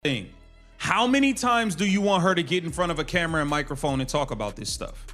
thing. How many times do you want her to get in front of a camera and microphone and talk about this stuff?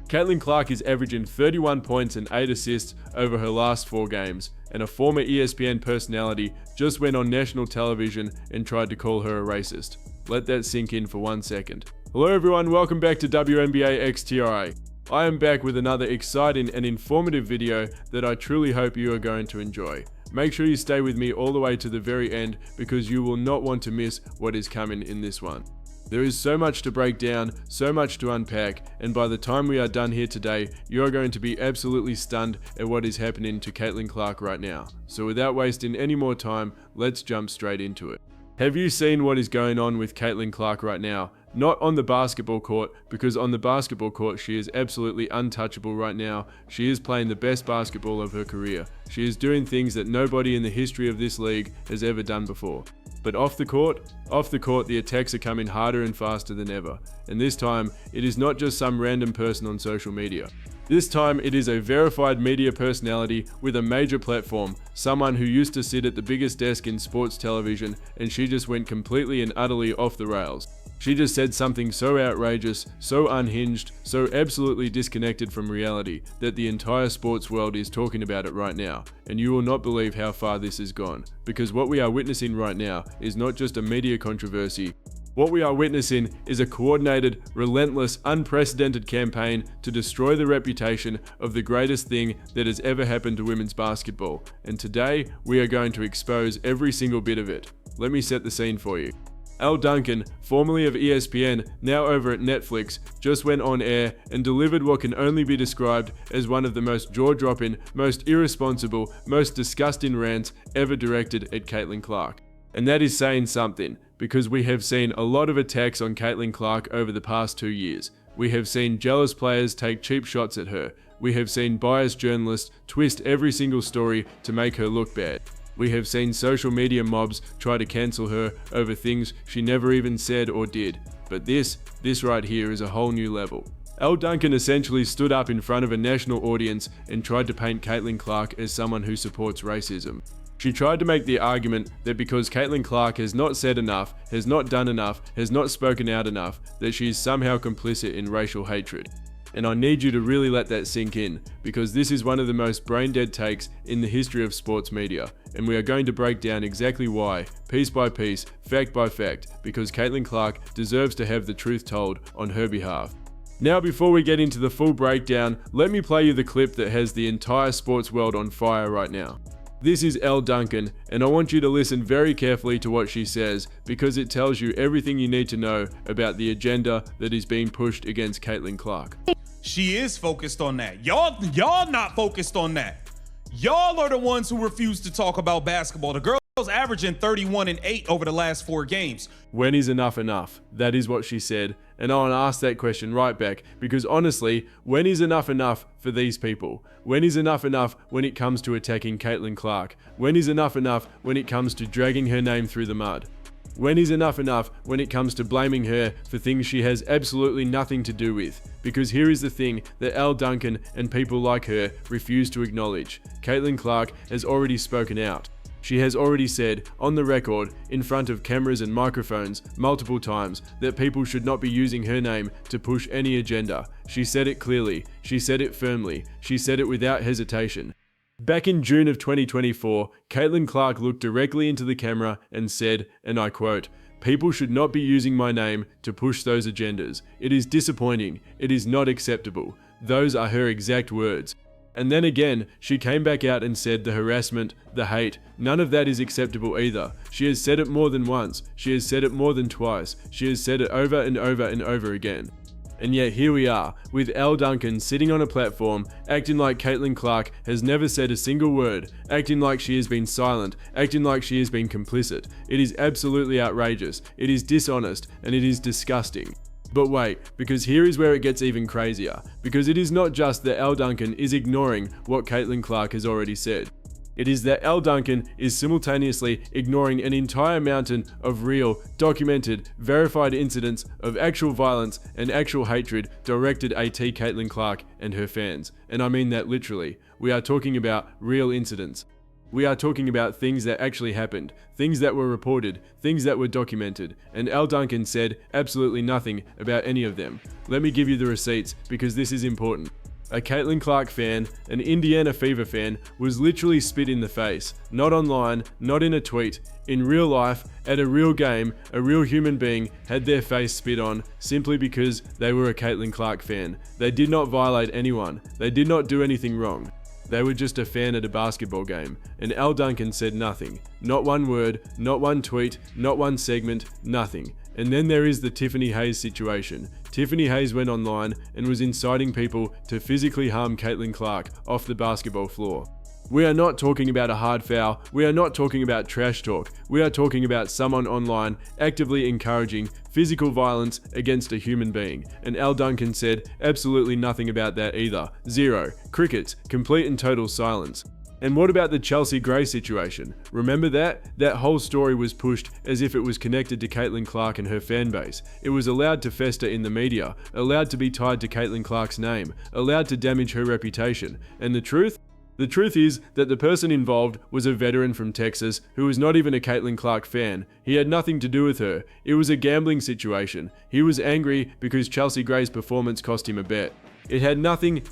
Caitlin Clark is averaging 31 points and 8 assists over her last 4 games, and a former ESPN personality just went on national television and tried to call her a racist. Let that sink in for 1 second. Hello everyone, welcome back to WNBA XTRA. I am back with another exciting and informative video that I truly hope you are going to enjoy. Make sure you stay with me all the way to the very end because you will not want to miss what is coming in this one. There is so much to break down, so much to unpack, and by the time we are done here today, you are going to be absolutely stunned at what is happening to Caitlin Clark right now. So without wasting any more time, let's jump straight into it. Have you seen what is going on with Caitlin Clark right now? Not on the basketball court, because on the basketball court she is absolutely untouchable right now. She is playing the best basketball of her career. She is doing things that nobody in the history of this league has ever done before. But off the court, the attacks are coming harder and faster than ever. And this time, it is not just some random person on social media. This time, it is a verified media personality with a major platform, someone who used to sit at the biggest desk in sports television, and she just went completely and utterly off the rails. She just said something so outrageous, so unhinged, so absolutely disconnected from reality that the entire sports world is talking about it right now. And you will not believe how far this has gone, because what we are witnessing right now is not just a media controversy. What we are witnessing is a coordinated, relentless, unprecedented campaign to destroy the reputation of the greatest thing that has ever happened to women's basketball. And today, we are going to expose every single bit of it. Let me set the scene for you. Elle Duncan, formerly of ESPN, now over at Netflix, just went on air and delivered what can only be described as one of the most jaw-dropping, most irresponsible, most disgusting rants ever directed at Caitlin Clark. And that is saying something, because we have seen a lot of attacks on Caitlin Clark over the past 2 years. We have seen jealous players take cheap shots at her. We have seen biased journalists twist every single story to make her look bad. We have seen social media mobs try to cancel her over things she never even said or did. But this right here is a whole new level. Elle Duncan essentially stood up in front of a national audience and tried to paint Caitlin Clark as someone who supports racism. She tried to make the argument that because Caitlin Clark has not said enough, has not done enough, has not spoken out enough, that she is somehow complicit in racial hatred. And I need you to really let that sink in, because this is one of the most brain-dead takes in the history of sports media, and we are going to break down exactly why, piece by piece, fact by fact, because Caitlin Clark deserves to have the truth told on her behalf. Now, before we get into the full breakdown, let me play you the clip that has the entire sports world on fire right now. This is Elle Duncan, and I want you to listen very carefully to what she says, because it tells you everything you need to know about the agenda that is being pushed against Caitlin Clark. She is focused on that. Y'all not focused on that. Y'all are the ones who refuse to talk about basketball. The girl's averaging 31 and 8 over the last 4 games. When is enough enough? That is what she said. And I want to ask that question right back, because honestly, when is enough enough for these people? When is enough enough when it comes to attacking Caitlin Clark? When is enough enough when it comes to dragging her name through the mud? When is enough enough when it comes to blaming her for things she has absolutely nothing to do with? Because here is the thing that Elle Duncan and people like her refuse to acknowledge. Caitlin Clark has already spoken out. She has already said, on the record, in front of cameras and microphones, multiple times, that people should not be using her name to push any agenda. She said it clearly. She said it firmly. She said it without hesitation. Back in June of 2024, Caitlin Clark looked directly into the camera and said, and I quote, "People should not be using my name to push those agendas. It is disappointing. It is not acceptable." Those are her exact words. And then again, she came back out and said the harassment, the hate, none of that is acceptable either. She has said it more than once. She has said it more than twice. She has said it over and over and over again. And yet here we are, with Elle Duncan sitting on a platform, acting like Caitlin Clark has never said a single word, acting like she has been silent, acting like she has been complicit. It is absolutely outrageous, it is dishonest, and it is disgusting. But wait, because here is where it gets even crazier, because it is not just that Elle Duncan is ignoring what Caitlin Clark has already said. It is that Elle Duncan is simultaneously ignoring an entire mountain of real, documented, verified incidents of actual violence and actual hatred directed at Caitlin Clark and her fans. And I mean that literally. We are talking about real incidents. We are talking about things that actually happened, things that were reported, things that were documented, and Elle Duncan said absolutely nothing about any of them. Let me give you the receipts because this is important. A Caitlin Clark fan, an Indiana Fever fan, was literally spit in the face. Not online, not in a tweet. In real life, at a real game, a real human being had their face spit on simply because they were a Caitlin Clark fan. They did not violate anyone. They did not do anything wrong. They were just a fan at a basketball game, and Elle Duncan said nothing. Not one word, not one tweet, not one segment, nothing. And then there is the Tiffany Hayes situation. Tiffany Hayes went online and was inciting people to physically harm Caitlin Clark off the basketball floor. We are not talking about a hard foul, we are not talking about trash talk, we are talking about someone online actively encouraging physical violence against a human being. And Elle Duncan said absolutely nothing about that either. Zero. Crickets. Complete and total silence. And what about the Chelsea Gray situation? Remember that? That whole story was pushed as if it was connected to Caitlin Clark and her fan base. It was allowed to fester in the media, allowed to be tied to Caitlin Clark's name, allowed to damage her reputation. And the truth? The truth is that the person involved was a veteran from Texas who was not even a Caitlin Clark fan. He had nothing to do with her. It was a gambling situation. He was angry because Chelsea Gray's performance cost him a bet. It had nothing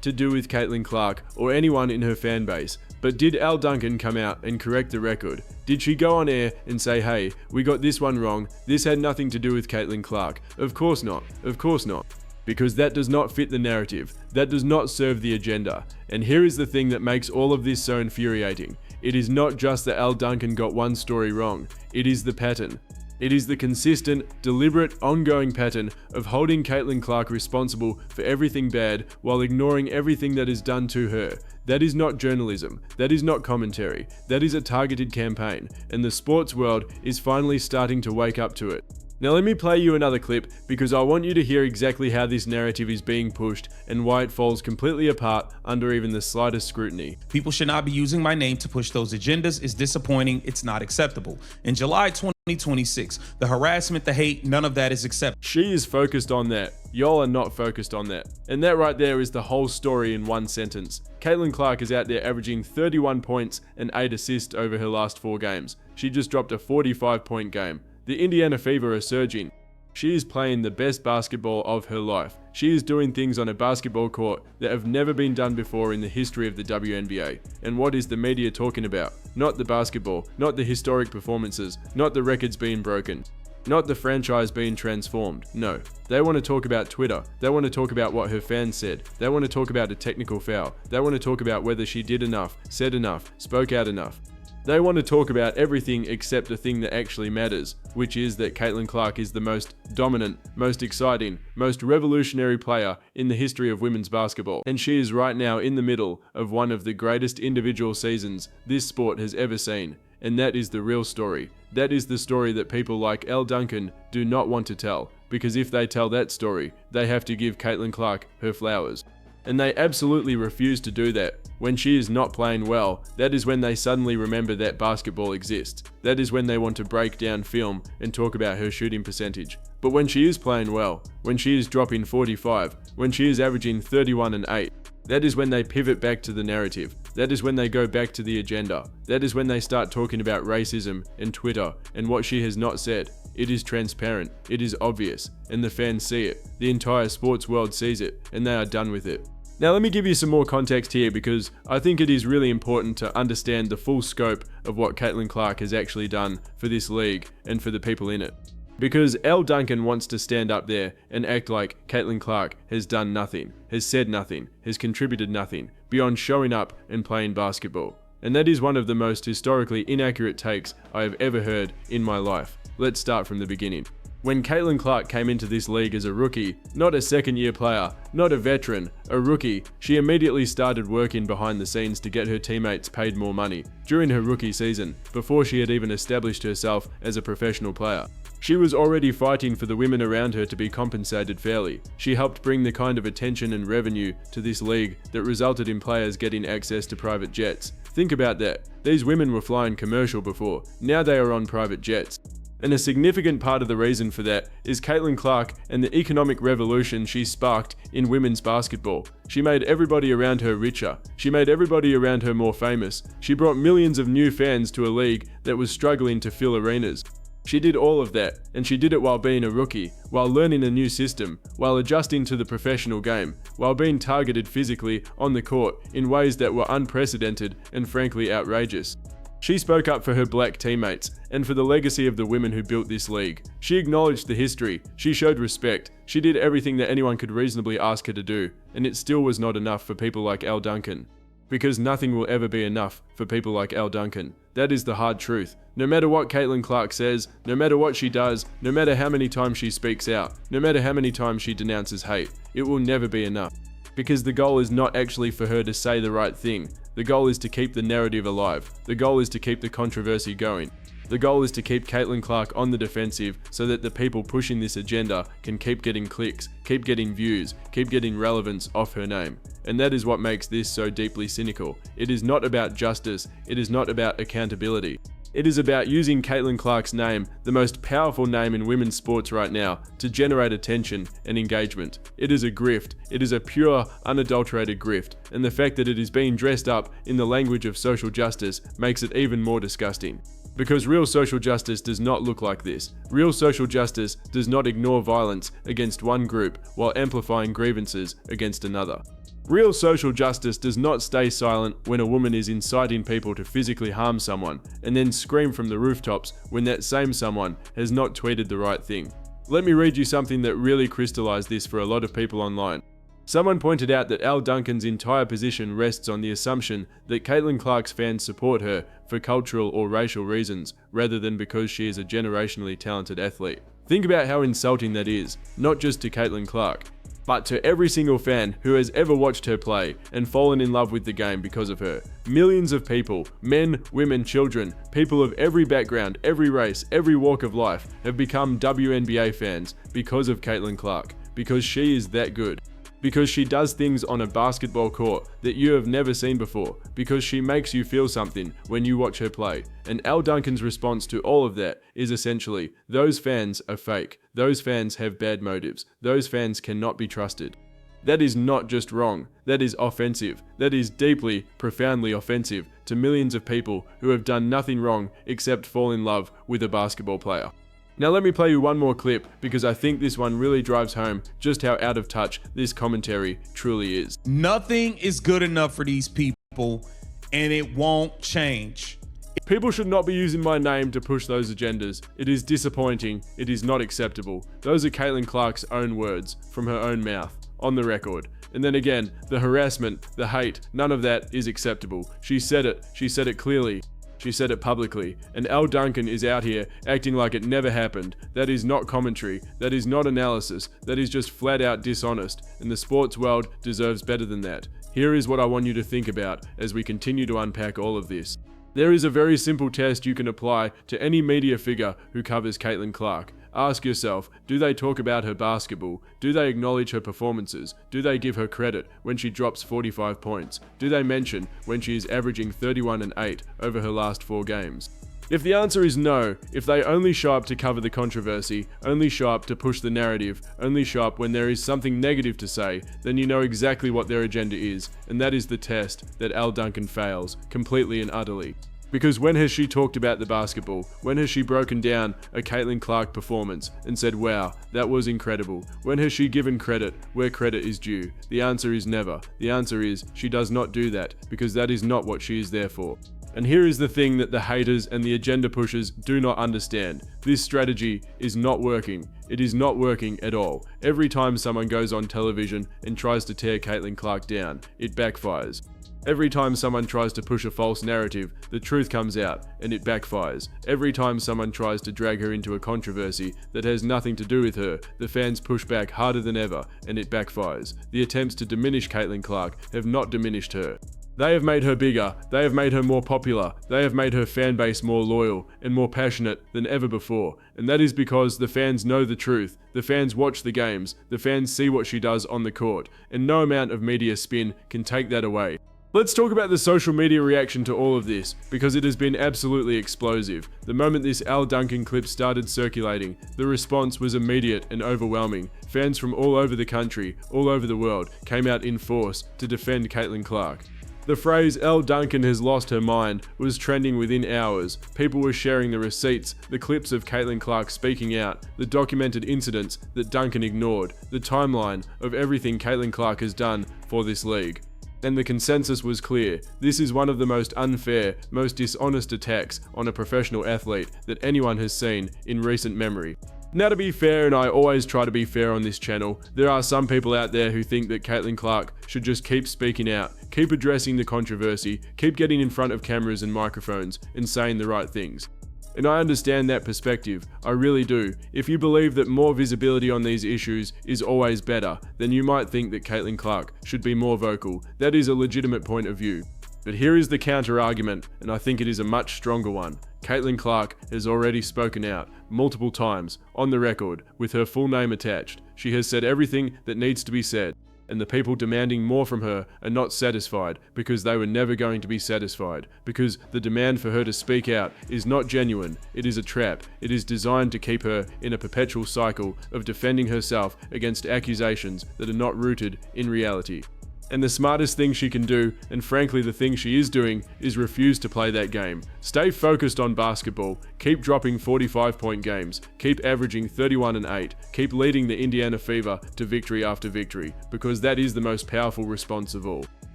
to do with Caitlin Clark or anyone in her fan base. But did Elle Duncan come out and correct the record? Did she go on air and say, hey, we got this one wrong, this had nothing to do with Caitlin Clark? Of course not. Of course not. Because that does not fit the narrative. That does not serve the agenda. And here is the thing that makes all of this so infuriating. It is not just that Elle Duncan got one story wrong. It is the pattern. It is the consistent, deliberate, ongoing pattern of holding Caitlin Clark responsible for everything bad while ignoring everything that is done to her. That is not journalism. That is not commentary. That is a targeted campaign. And the sports world is finally starting to wake up to it. Now let me play you another clip because I want you to hear exactly how this narrative is being pushed and why it falls completely apart under even the slightest scrutiny. People should not be using my name to push those agendas. It's disappointing. It's not acceptable. In July 2026, the harassment, the hate, none of that is acceptable. She is focused on that. Y'all are not focused on that. And that right there is the whole story in one sentence. Caitlin Clark is out there averaging 31 points and 8 assists over her last 4 games. She just dropped a 45-point game. The Indiana Fever are surging. She is playing the best basketball of her life. She is doing things on a basketball court that have never been done before in the history of the WNBA. And what is the media talking about? Not the basketball, not the historic performances, not the records being broken, not the franchise being transformed. No, they want to talk about Twitter. They want to talk about what her fans said. They want to talk about a technical foul. They want to talk about whether she did enough, said enough, spoke out enough. They want to talk about everything except the thing that actually matters, which is that Caitlin Clark is the most dominant, most exciting, most revolutionary player in the history of women's basketball. And she is right now in the middle of one of the greatest individual seasons this sport has ever seen. And that is the real story. That is the story that people like Elle Duncan do not want to tell, because if they tell that story, they have to give Caitlin Clark her flowers. And they absolutely refuse to do that. When she is not playing well, that is when they suddenly remember that basketball exists. That is when they want to break down film and talk about her shooting percentage. But when she is playing well, when she is dropping 45, when she is averaging 31 and 8, that is when they pivot back to the narrative. That is when they go back to the agenda. That is when they start talking about racism and Twitter and what she has not said. It is transparent, it is obvious, and the fans see it. The entire sports world sees it, and they are done with it. Now let me give you some more context here because I think it is really important to understand the full scope of what Caitlin Clark has actually done for this league and for the people in it. Because Elle Duncan wants to stand up there and act like Caitlin Clark has done nothing, has said nothing, has contributed nothing, beyond showing up and playing basketball. And that is one of the most historically inaccurate takes I have ever heard in my life. Let's start from the beginning. When Caitlin Clark came into this league as a rookie, not a second-year player, not a veteran, a rookie, she immediately started working behind the scenes to get her teammates paid more money during her rookie season, before she had even established herself as a professional player. She was already fighting for the women around her to be compensated fairly. She helped bring the kind of attention and revenue to this league that resulted in players getting access to private jets. Think about that. These women were flying commercial before, now they are on private jets. And a significant part of the reason for that is Caitlin Clark and the economic revolution she sparked in women's basketball. She made everybody around her richer. She made everybody around her more famous. She brought millions of new fans to a league that was struggling to fill arenas. She did all of that, and she did it while being a rookie, while learning a new system, while adjusting to the professional game, while being targeted physically on the court in ways that were unprecedented and frankly outrageous. She spoke up for her black teammates and for the legacy of the women who built this league. She acknowledged the history, she showed respect, she did everything that anyone could reasonably ask her to do, and it still was not enough for people like Elle Duncan. Because nothing will ever be enough for people like Elle Duncan. That is the hard truth. No matter what Caitlin Clark says, no matter what she does, no matter how many times she speaks out, no matter how many times she denounces hate, it will never be enough. Because the goal is not actually for her to say the right thing. The goal is to keep the narrative alive. The goal is to keep the controversy going. The goal is to keep Caitlin Clark on the defensive so that the people pushing this agenda can keep getting clicks, keep getting views, keep getting relevance off her name. And that is what makes this so deeply cynical. It is not about justice. It is not about accountability. It is about using Caitlin Clark's name, the most powerful name in women's sports right now, to generate attention and engagement. It is a grift. It is a pure, unadulterated grift. And the fact that it is being dressed up in the language of social justice makes it even more disgusting. Because real social justice does not look like this. Real social justice does not ignore violence against one group while amplifying grievances against another. Real social justice does not stay silent when a woman is inciting people to physically harm someone and then scream from the rooftops when that same someone has not tweeted the right thing. Let me read you something that really crystallized this for a lot of people online. Someone pointed out that Elle Duncan's entire position rests on the assumption that Caitlin Clark's fans support her for cultural or racial reasons rather than because she is a generationally talented athlete. Think about how insulting that is, not just to Caitlin Clark, but to every single fan who has ever watched her play and fallen in love with the game because of her. Millions of people, men, women, children, people of every background, every race, every walk of life have become WNBA fans because of Caitlin Clark, because she is that good. Because she does things on a basketball court that you have never seen before, because she makes you feel something when you watch her play. And Elle Duncan's response to all of that is essentially, those fans are fake, those fans have bad motives, those fans cannot be trusted. That is not just wrong, that is offensive, that is deeply, profoundly offensive to millions of people who have done nothing wrong except fall in love with a basketball player. Now let me play you one more clip because I think this one really drives home just how out of touch this commentary truly is. Nothing is good enough for these people, and it won't change. People should not be using my name to push those agendas. It is disappointing. It is not acceptable. Those are Caitlin Clark's own words from her own mouth, on the record. And then again, the harassment, the hate, none of that is acceptable. She said it. She said it clearly. She said it publicly, and Elle Duncan is out here acting like it never happened. That is not commentary, that is not analysis, that is just flat out dishonest, and the sports world deserves better than that. Here is what I want you to think about as we continue to unpack all of this. There is a very simple test you can apply to any media figure who covers Caitlin Clark. Ask yourself, do they talk about her basketball? Do they acknowledge her performances? Do they give her credit when she drops 45 points? Do they mention when she is averaging 31 and 8 over her last 4 games? If the answer is no, if they only show up to cover the controversy, only show up to push the narrative, only show up when there is something negative to say, then you know exactly what their agenda is, and that is the test that Elle Duncan fails, completely and utterly. Because when has she talked about the basketball? When has she broken down a Caitlin Clark performance and said, wow, that was incredible? When has she given credit where credit is due? The answer is never. The answer is she does not do that because that is not what she is there for. And here is the thing that the haters and the agenda pushers do not understand. This strategy is not working. It is not working at all. Every time someone goes on television and tries to tear Caitlin Clark down, it backfires. Every time someone tries to push a false narrative, the truth comes out and it backfires. Every time someone tries to drag her into a controversy that has nothing to do with her, the fans push back harder than ever and it backfires. The attempts to diminish Caitlin Clark have not diminished her. They have made her bigger, they have made her more popular, they have made her fan base more loyal and more passionate than ever before. And that is because the fans know the truth, the fans watch the games, the fans see what she does on the court, and no amount of media spin can take that away. Let's talk about the social media reaction to all of this, because it has been absolutely explosive. The moment this Elle Duncan clip started circulating, the response was immediate and overwhelming. Fans from all over the country, all over the world, came out in force to defend Caitlin Clark. The phrase Elle Duncan has lost her mind was trending within hours. People were sharing the receipts, the clips of Caitlin Clark speaking out, the documented incidents that Duncan ignored, the timeline of everything Caitlin Clark has done for this league. And the consensus was clear. This is one of the most unfair, most dishonest attacks on a professional athlete that anyone has seen in recent memory. Now, to be fair, and I always try to be fair on this channel, there are some people out there who think that Caitlin Clark should just keep speaking out, keep addressing the controversy, keep getting in front of cameras and microphones and saying the right things. And I understand that perspective, I really do. If you believe that more visibility on these issues is always better, then you might think that Caitlin Clark should be more vocal. That is a legitimate point of view. But here is the counter argument, and I think it is a much stronger one. Caitlin Clark has already spoken out multiple times, on the record, with her full name attached. She has said everything that needs to be said. And the people demanding more from her are not satisfied because they were never going to be satisfied, because the demand for her to speak out is not genuine, it is a trap, it is designed to keep her in a perpetual cycle of defending herself against accusations that are not rooted in reality. And the smartest thing she can do, and frankly the thing she is doing, is refuse to play that game. Stay focused on basketball, keep dropping 45-point games, keep averaging 31 and 8, keep leading the Indiana Fever to victory after victory, because that is the most powerful response of all.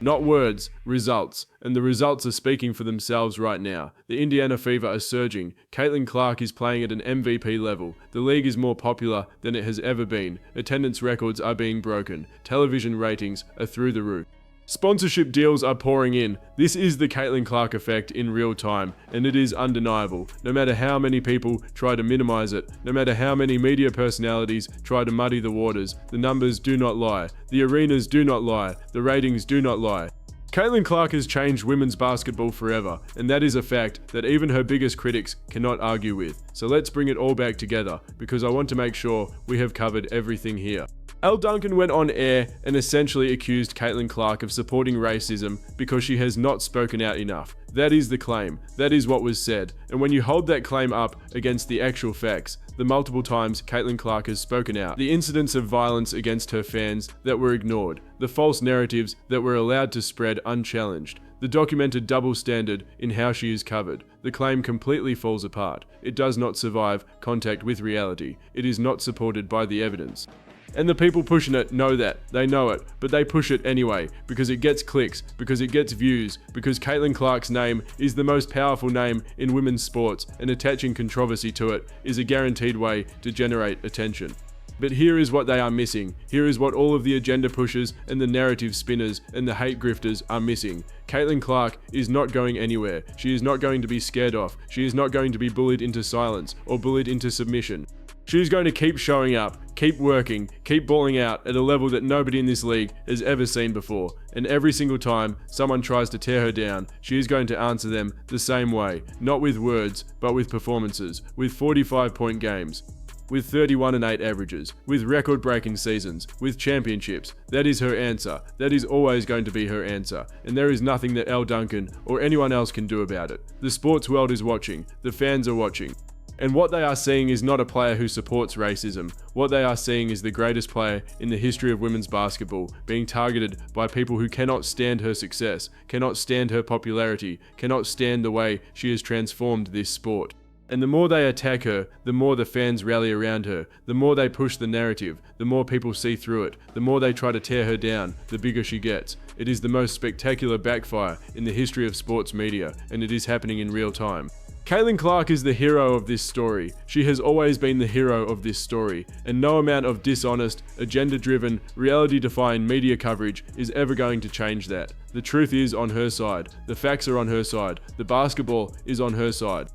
Not words, results, and the results are speaking for themselves right now. The Indiana Fever are surging, Caitlin Clark is playing at an MVP level, the league is more popular than it has ever been, attendance records are being broken, television ratings are through the roof. Sponsorship deals are pouring in. This is the Caitlin Clark effect in real time, and it is undeniable. No matter how many people try to minimize it, no matter how many media personalities try to muddy the waters, the numbers do not lie, the arenas do not lie, the ratings do not lie. Caitlin Clark has changed women's basketball forever, and that is a fact that even her biggest critics cannot argue with. So let's bring it all back together, because I want to make sure we have covered everything here. Elle Duncan went on air and essentially accused Caitlin Clark of supporting racism because she has not spoken out enough. That is the claim. That is what was said. And when you hold that claim up against the actual facts, the multiple times Caitlin Clark has spoken out, the incidents of violence against her fans that were ignored, the false narratives that were allowed to spread unchallenged, the documented double standard in how she is covered, the claim completely falls apart. It does not survive contact with reality. It is not supported by the evidence. And the people pushing it know that, they know it, but they push it anyway, because it gets clicks, because it gets views, because Caitlin Clark's name is the most powerful name in women's sports, and attaching controversy to it is a guaranteed way to generate attention. But here is what they are missing. Here is what all of the agenda pushers and the narrative spinners and the hate grifters are missing. Caitlin Clark is not going anywhere. She is not going to be scared off. She is not going to be bullied into silence or bullied into submission. She's going to keep showing up, keep working, keep balling out at a level that nobody in this league has ever seen before. And every single time someone tries to tear her down, she is going to answer them the same way. Not with words, but with performances, with 45-point games, with 31 and 8 averages, with record-breaking seasons, with championships. That is her answer. That is always going to be her answer. And there is nothing that Elle Duncan or anyone else can do about it. The sports world is watching. The fans are watching. And what they are seeing is not a player who supports racism. What they are seeing is the greatest player in the history of women's basketball being targeted by people who cannot stand her success, cannot stand her popularity, cannot stand the way she has transformed this sport. And the more they attack her, the more the fans rally around her, the more they push the narrative, the more people see through it, the more they try to tear her down, the bigger she gets. It is the most spectacular backfire in the history of sports media, and it is happening in real time. Caitlin Clark is the hero of this story. She has always been the hero of this story, and no amount of dishonest, agenda-driven, reality-defying media coverage is ever going to change that. The truth is on her side. The facts are on her side. The basketball is on her side.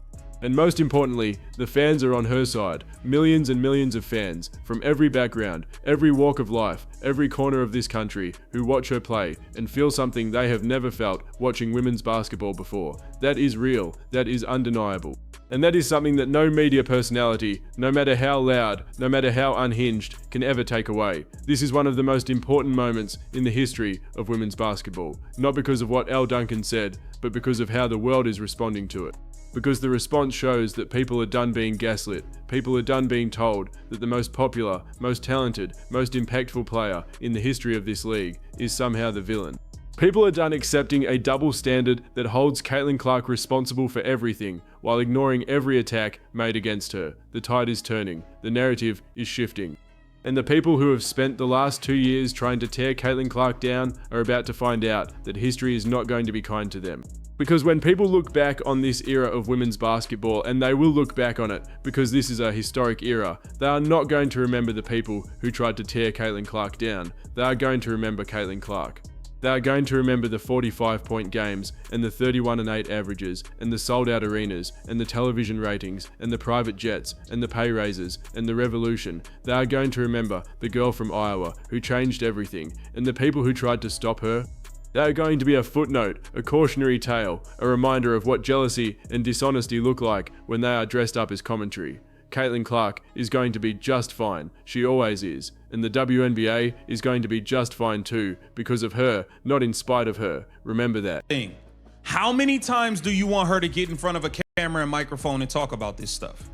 And most importantly, the fans are on her side. Millions and millions of fans from every background, every walk of life, every corner of this country who watch her play and feel something they have never felt watching women's basketball before. That is real. That is undeniable. And that is something that no media personality, no matter how loud, no matter how unhinged, can ever take away. This is one of the most important moments in the history of women's basketball. Not because of what Elle Duncan said, but because of how the world is responding to it. Because the response shows that people are done being gaslit. People are done being told that the most popular, most talented, most impactful player in the history of this league is somehow the villain. People are done accepting a double standard that holds Caitlin Clark responsible for everything, while ignoring every attack made against her. The tide is turning. The narrative is shifting. And the people who have spent the last 2 years trying to tear Caitlin Clark down are about to find out that history is not going to be kind to them. Because when people look back on this era of women's basketball, and they will look back on it because this is a historic era, they are not going to remember the people who tried to tear Caitlin Clark down. They are going to remember Caitlin Clark. They are going to remember the 45-point games, and the 31-8 averages, and the sold-out arenas, and the television ratings, and the private jets, and the pay raises, and the revolution. They are going to remember the girl from Iowa who changed everything, and the people who tried to stop her. They are going to be a footnote, a cautionary tale, a reminder of what jealousy and dishonesty look like when they are dressed up as commentary. Caitlin Clark is going to be just fine. She always is. And the WNBA is going to be just fine too, because of her, not in spite of her. Remember that. How many times do you want her to get in front of a camera and microphone and talk about this stuff?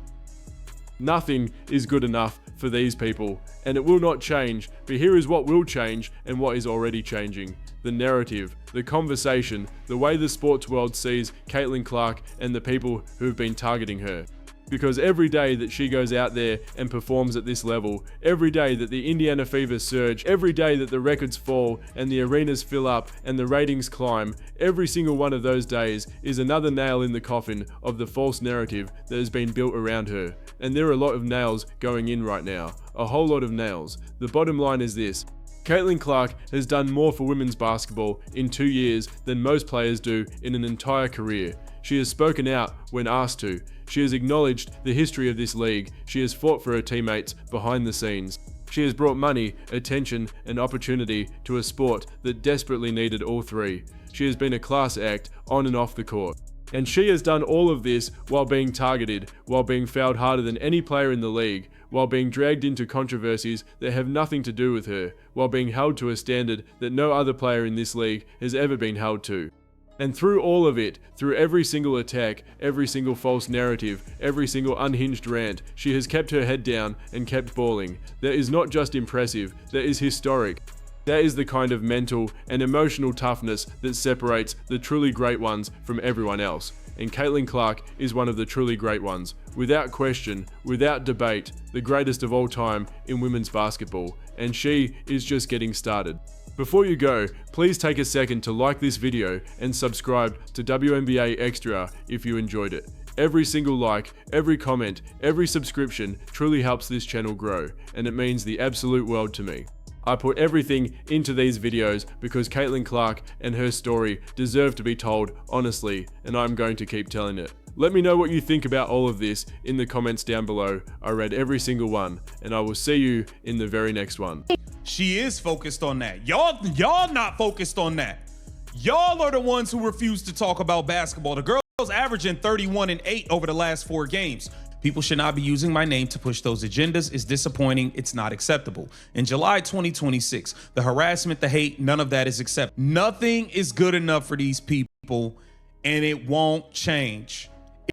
Nothing is good enough for these people, and it will not change, but here is what will change and what is already changing. The narrative, the conversation, the way the sports world sees Caitlin Clark and the people who have been targeting her. Because every day that she goes out there and performs at this level, every day that the Indiana Fever surge, every day that the records fall and the arenas fill up and the ratings climb, every single one of those days is another nail in the coffin of the false narrative that has been built around her. And there are a lot of nails going in right now. A whole lot of nails. The bottom line is this. Caitlin Clark has done more for women's basketball in 2 years than most players do in an entire career. She has spoken out when asked to. She has acknowledged the history of this league. She has fought for her teammates behind the scenes. She has brought money, attention, and opportunity to a sport that desperately needed all three. She has been a class act on and off the court. And she has done all of this while being targeted, while being fouled harder than any player in the league, while being dragged into controversies that have nothing to do with her, while being held to a standard that no other player in this league has ever been held to. And through all of it, through every single attack, every single false narrative, every single unhinged rant, she has kept her head down and kept balling. That is not just impressive, that is historic. That is the kind of mental and emotional toughness that separates the truly great ones from everyone else. And Caitlin Clark is one of the truly great ones. Without question, without debate, the greatest of all time in women's basketball. And she is just getting started. Before you go, please take a second to like this video and subscribe to WNBA Extra if you enjoyed it. Every single like, every comment, every subscription truly helps this channel grow, and it means the absolute world to me. I put everything into these videos because Caitlin Clark and her story deserve to be told honestly, and I'm going to keep telling it. Let me know what you think about all of this in the comments down below. I read every single one, and I will see you in the very next one. She is focused on that. Y'all not focused on that. Y'all are the ones who refuse to talk about basketball. The girl's averaging 31-8 over the last 4 games. People should not be using my name to push those agendas. It's disappointing. It's not acceptable. In July 2026, the harassment, the hate, none of that is acceptable. Nothing is good enough for these people, and it won't change.